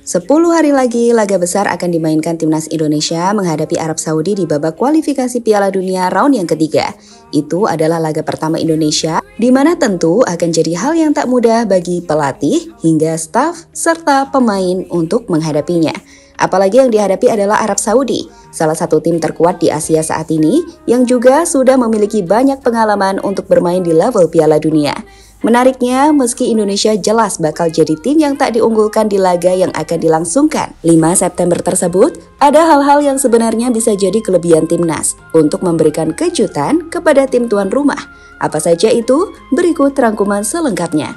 10 hari lagi laga besar akan dimainkan timnas Indonesia menghadapi Arab Saudi di babak kualifikasi Piala Dunia round yang ketiga. Itu adalah laga pertama Indonesia, di mana tentu akan jadi hal yang tak mudah bagi pelatih hingga staf serta pemain untuk menghadapinya. Apalagi yang dihadapi adalah Arab Saudi, salah satu tim terkuat di Asia saat ini yang juga sudah memiliki banyak pengalaman untuk bermain di level Piala Dunia. Menariknya, meski Indonesia jelas bakal jadi tim yang tak diunggulkan di laga yang akan dilangsungkan 5 September tersebut, ada hal-hal yang sebenarnya bisa jadi kelebihan timnas untuk memberikan kejutan kepada tim tuan rumah. Apa saja itu? Berikut rangkuman selengkapnya.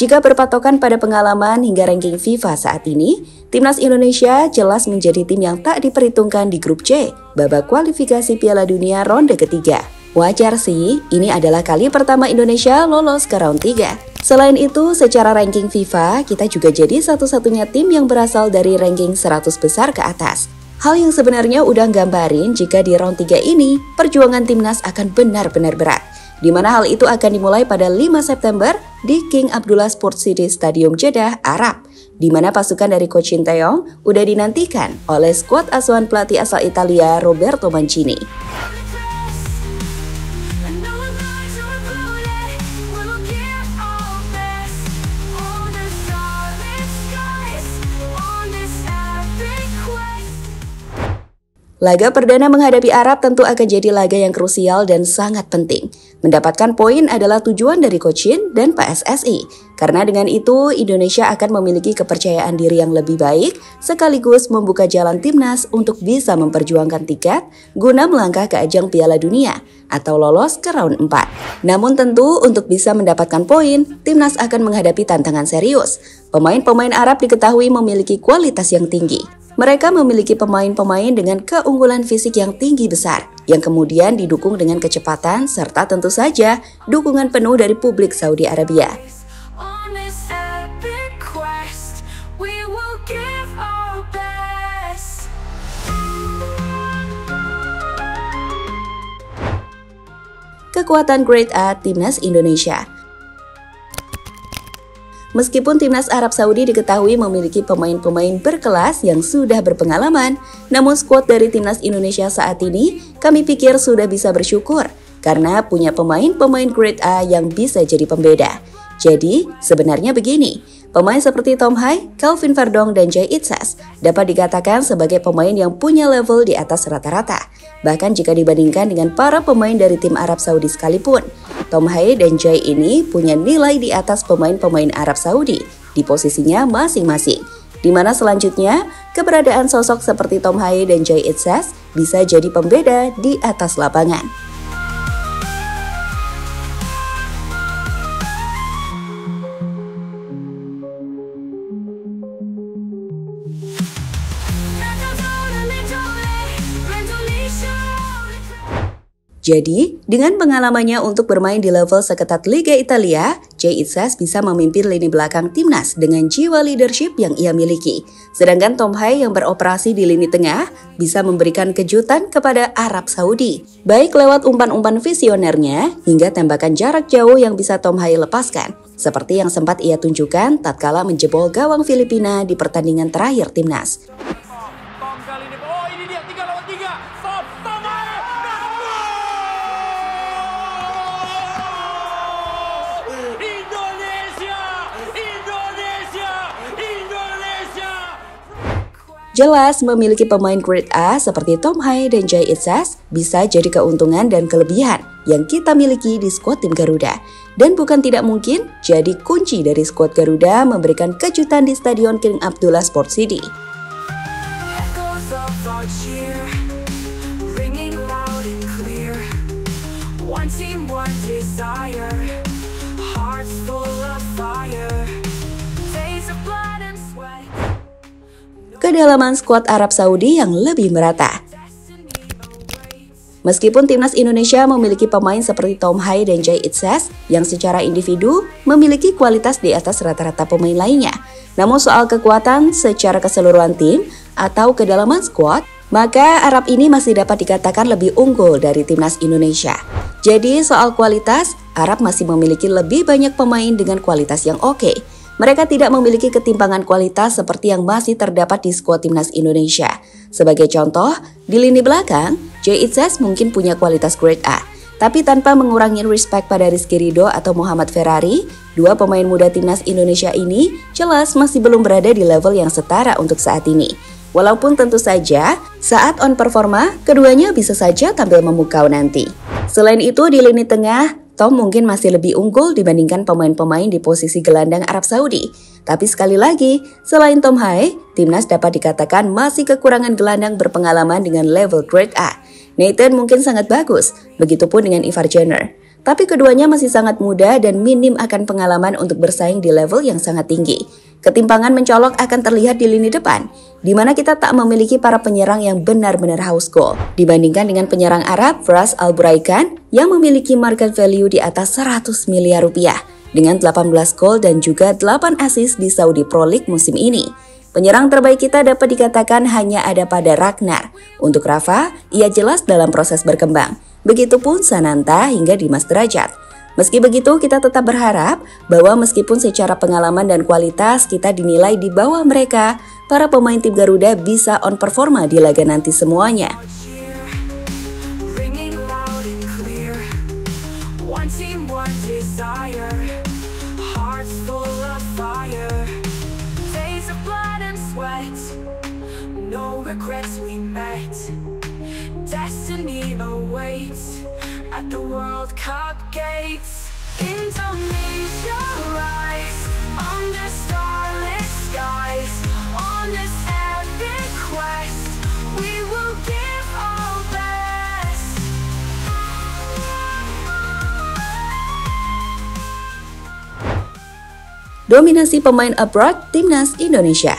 Jika berpatokan pada pengalaman hingga ranking FIFA saat ini, timnas Indonesia jelas menjadi tim yang tak diperhitungkan di grup C, babak kualifikasi Piala Dunia ronde ketiga. Wajar sih, ini adalah kali pertama Indonesia lolos ke round 3. Selain itu, secara ranking FIFA, kita juga jadi satu-satunya tim yang berasal dari ranking 100 besar ke atas. Hal yang sebenarnya udah gambarin jika di round 3 ini, perjuangan timnas akan benar-benar berat. Di mana hal itu akan dimulai pada 5 September di King Abdullah Sports City Stadium Jeddah, Arab, di mana pasukan dari Coach Sinteyong udah dinantikan oleh skuad asuhan pelatih asal Italia Roberto Mancini. Laga perdana menghadapi Arab tentu akan jadi laga yang krusial dan sangat penting. Mendapatkan poin adalah tujuan dari Coach Shin dan PSSI. Karena dengan itu, Indonesia akan memiliki kepercayaan diri yang lebih baik, sekaligus membuka jalan timnas untuk bisa memperjuangkan tiket guna melangkah ke ajang Piala Dunia atau lolos ke round 4. Namun tentu untuk bisa mendapatkan poin, timnas akan menghadapi tantangan serius. Pemain-pemain Arab diketahui memiliki kualitas yang tinggi. Mereka memiliki pemain-pemain dengan keunggulan fisik yang tinggi besar, yang kemudian didukung dengan kecepatan serta tentu saja dukungan penuh dari publik Saudi Arabia. Kekuatan Grade A Timnas Indonesia. Meskipun timnas Arab Saudi diketahui memiliki pemain-pemain berkelas yang sudah berpengalaman, namun skuad dari timnas Indonesia saat ini kami pikir sudah bisa bersyukur karena punya pemain-pemain grade A yang bisa jadi pembeda. Jadi, sebenarnya begini, pemain seperti Tom Hai, Calvin Verdong, dan Jay Itzas dapat dikatakan sebagai pemain yang punya level di atas rata-rata. Bahkan jika dibandingkan dengan para pemain dari tim Arab Saudi sekalipun, Tom Hai dan Jay ini punya nilai di atas pemain-pemain Arab Saudi di posisinya masing-masing. Di mana selanjutnya, keberadaan sosok seperti Tom Hai dan Jay Itzas bisa jadi pembeda di atas lapangan. Jadi, dengan pengalamannya untuk bermain di level seketat Liga Italia, Jay Itzas bisa memimpin lini belakang timnas dengan jiwa leadership yang ia miliki. Sedangkan Tom Hai yang beroperasi di lini tengah bisa memberikan kejutan kepada Arab Saudi, baik lewat umpan-umpan visionernya hingga tembakan jarak jauh yang bisa Tom Hai lepaskan, seperti yang sempat ia tunjukkan tatkala menjebol gawang Filipina di pertandingan terakhir timnas. Jelas, memiliki pemain grade A seperti Tom Hai dan Jay Itzas bisa jadi keuntungan dan kelebihan yang kita miliki di skuad tim Garuda. Dan bukan tidak mungkin jadi kunci dari skuad Garuda memberikan kejutan di Stadion King Abdullah Sports City. Kedalaman skuad Arab Saudi yang lebih merata. Meskipun timnas Indonesia memiliki pemain seperti Tom Hai dan Jay Itzas yang secara individu memiliki kualitas di atas rata-rata pemain lainnya, namun soal kekuatan secara keseluruhan tim, atau kedalaman skuad, maka Arab ini masih dapat dikatakan lebih unggul dari timnas Indonesia. Jadi soal kualitas, Arab masih memiliki lebih banyak pemain dengan kualitas yang oke. Mereka tidak memiliki ketimpangan kualitas seperti yang masih terdapat di skuad timnas Indonesia. Sebagai contoh, di lini belakang, Jay Itzes mungkin punya kualitas grade A. Tapi tanpa mengurangi respect pada Rizky Ridho atau Muhammad Ferrari, dua pemain muda timnas Indonesia ini jelas masih belum berada di level yang setara untuk saat ini. Walaupun tentu saja, saat on performa, keduanya bisa saja tampil memukau nanti. Selain itu, di lini tengah, Tom mungkin masih lebih unggul dibandingkan pemain-pemain di posisi gelandang Arab Saudi. Tapi sekali lagi, selain Tom Hai, timnas dapat dikatakan masih kekurangan gelandang berpengalaman dengan level grade A. Nathan mungkin sangat bagus, begitupun dengan Ivar Jenner. Tapi keduanya masih sangat muda dan minim akan pengalaman untuk bersaing di level yang sangat tinggi. Ketimpangan mencolok akan terlihat di lini depan, di mana kita tak memiliki para penyerang yang benar-benar haus gol. Dibandingkan dengan penyerang Arab, Faraz Alburaikan, yang memiliki market value di atas 100 miliar rupiah, dengan 18 gol dan juga 8 assist di Saudi Pro League musim ini. Penyerang terbaik kita dapat dikatakan hanya ada pada Ragnar. Untuk Rafa, ia jelas dalam proses berkembang. Begitupun Sananta hingga Dimas Derajat. Meski begitu, kita tetap berharap bahwa meskipun secara pengalaman dan kualitas kita dinilai di bawah mereka, para pemain tim Garuda bisa on performa di laga nanti semuanya. Destiny awaits at the World Cup gates. Indonesia rise under starlit skies. On this epic quest, we will give our best. Dominasi pemain abroad timnas Indonesia.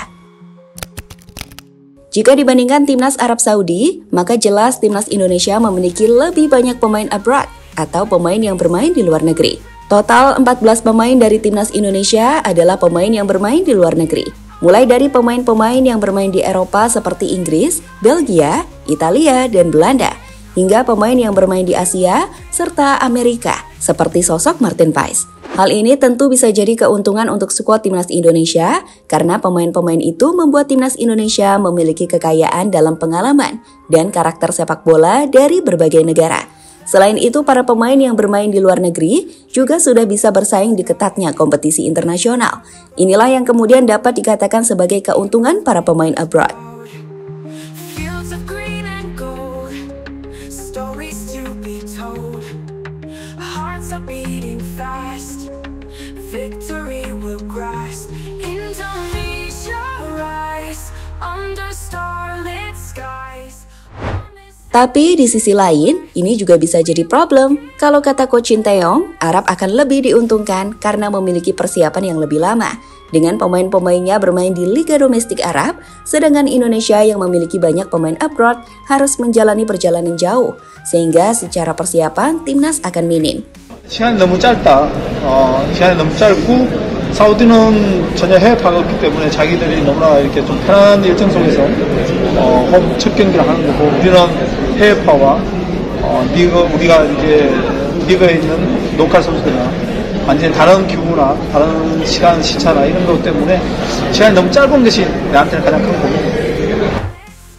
Jika dibandingkan timnas Arab Saudi, maka jelas timnas Indonesia memiliki lebih banyak pemain abroad atau pemain yang bermain di luar negeri. Total 14 pemain dari timnas Indonesia adalah pemain yang bermain di luar negeri. Mulai dari pemain-pemain yang bermain di Eropa seperti Inggris, Belgia, Italia, dan Belanda, hingga pemain yang bermain di Asia serta Amerika seperti sosok Martin Paes. Hal ini tentu bisa jadi keuntungan untuk skuad timnas Indonesia karena pemain-pemain itu membuat timnas Indonesia memiliki kekayaan dalam pengalaman dan karakter sepak bola dari berbagai negara. Selain itu, para pemain yang bermain di luar negeri juga sudah bisa bersaing di ketatnya kompetisi internasional. Inilah yang kemudian dapat dikatakan sebagai keuntungan para pemain abroad. Victory will grasp. Indonesia rise under starlit skies. Tapi di sisi lain, ini juga bisa jadi problem. Kalau kata Coach Shin Tae-yong, Arab akan lebih diuntungkan karena memiliki persiapan yang lebih lama. Dengan pemain-pemainnya bermain di Liga Domestik Arab, sedangkan Indonesia yang memiliki banyak pemain abroad harus menjalani perjalanan jauh, sehingga secara persiapan timnas akan minim. 시간이 너무 짧다. 시간이 너무 짧고 사우디는 전혀 해외 파가 없기 때문에 자기들이 너무나 이렇게 좀 편한 일정 속에서 홈 첫 경기를 하는 거고 우리는 해외파와 우리가 이제 리그에 있는 로컬 선수들이나 완전히 다른 규모나 다른 시간 시차나 이런 것 때문에 시간이 너무 짧은 것이 내한테는 가장 큰 고민입니다.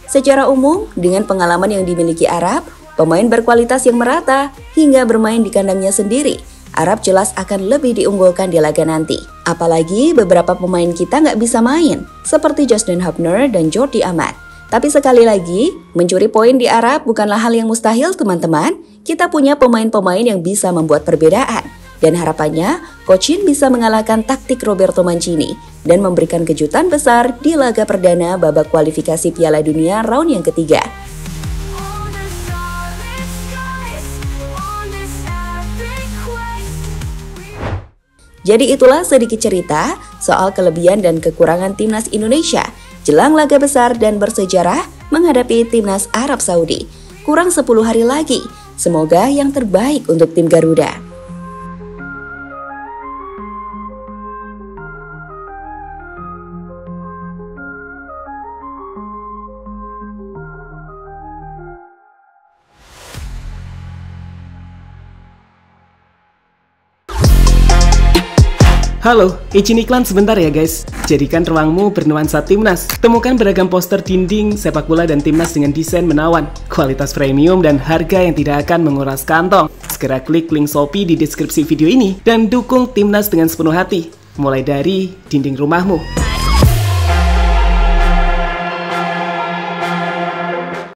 Secara umum, dengan pengalaman yang dimiliki Arab, pemain berkualitas yang merata hingga bermain di kandangnya sendiri, Arab jelas akan lebih diunggulkan di laga nanti. Apalagi beberapa pemain kita nggak bisa main, seperti Justin Hubner dan Jordi Amat. Tapi sekali lagi, mencuri poin di Arab bukanlah hal yang mustahil teman-teman. Kita punya pemain-pemain yang bisa membuat perbedaan. Dan harapannya, Coach Shin bisa mengalahkan taktik Roberto Mancini dan memberikan kejutan besar di laga perdana babak kualifikasi Piala Dunia round yang ketiga. Jadi itulah sedikit cerita soal kelebihan dan kekurangan timnas Indonesia jelang laga besar dan bersejarah menghadapi timnas Arab Saudi. Kurang 10 hari lagi, semoga yang terbaik untuk tim Garuda. Halo, izin iklan sebentar ya guys. Jadikan ruangmu bernuansa Timnas. Temukan beragam poster dinding, sepak bola dan Timnas dengan desain menawan, kualitas premium dan harga yang tidak akan menguras kantong. Segera klik link Shopee di deskripsi video ini dan dukung Timnas dengan sepenuh hati. Mulai dari dinding rumahmu.